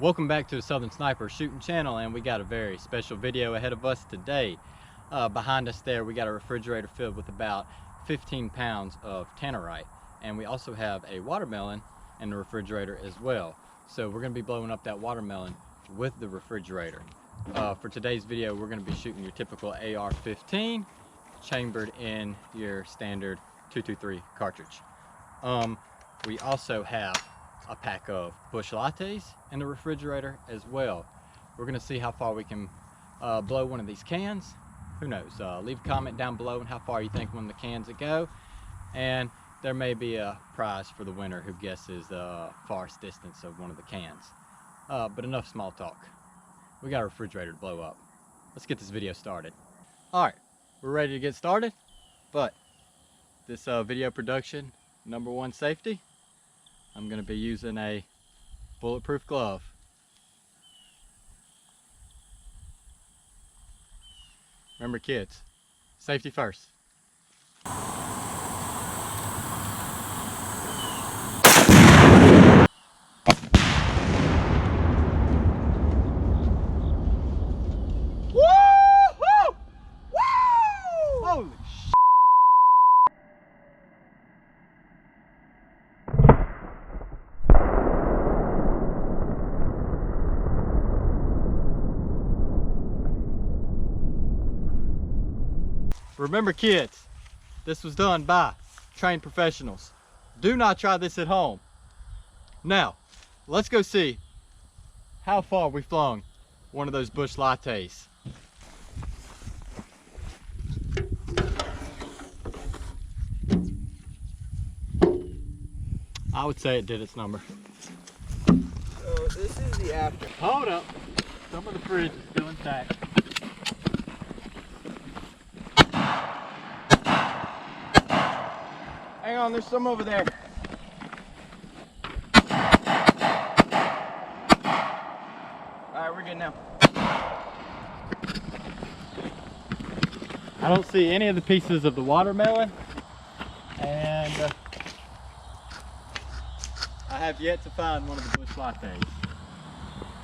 Welcome back to the Southern Sniper Shooting Channel, and we got a very special video ahead of us today. Behind us there we got a refrigerator filled with about 15 pounds of tannerite, and we also have a watermelon in the refrigerator as well. So we're going to be blowing up that watermelon with the refrigerator. For today's video we're going to be shooting your typical AR-15 chambered in your standard 223 cartridge. We also have a pack of bush lattes in the refrigerator as well. We're going to see how far we can blow one of these cans. Who knows? Leave a comment down below on how far you think one of the cans will go, and there may be a prize for the winner who guesses the farthest distance of one of the cans. But enough small talk. We got a refrigerator to blow up. Let's get this video started. Alright, we're ready to get started, but this video production, #1 safety, I'm going to be using a bulletproof glove. Remember kids, safety first. Woo-hoo! Woo! Holy sh**. Remember kids, this was done by trained professionals. Do not try this at home. Now, let's go see how far we flung one of those bush lattes. I would say it did its number. So this is the after. Hold up, some of the fridge is still intact. Hang on, there's some over there. Alright, we're good now. I don't see any of the pieces of the watermelon, and I have yet to find one of the bush lattes.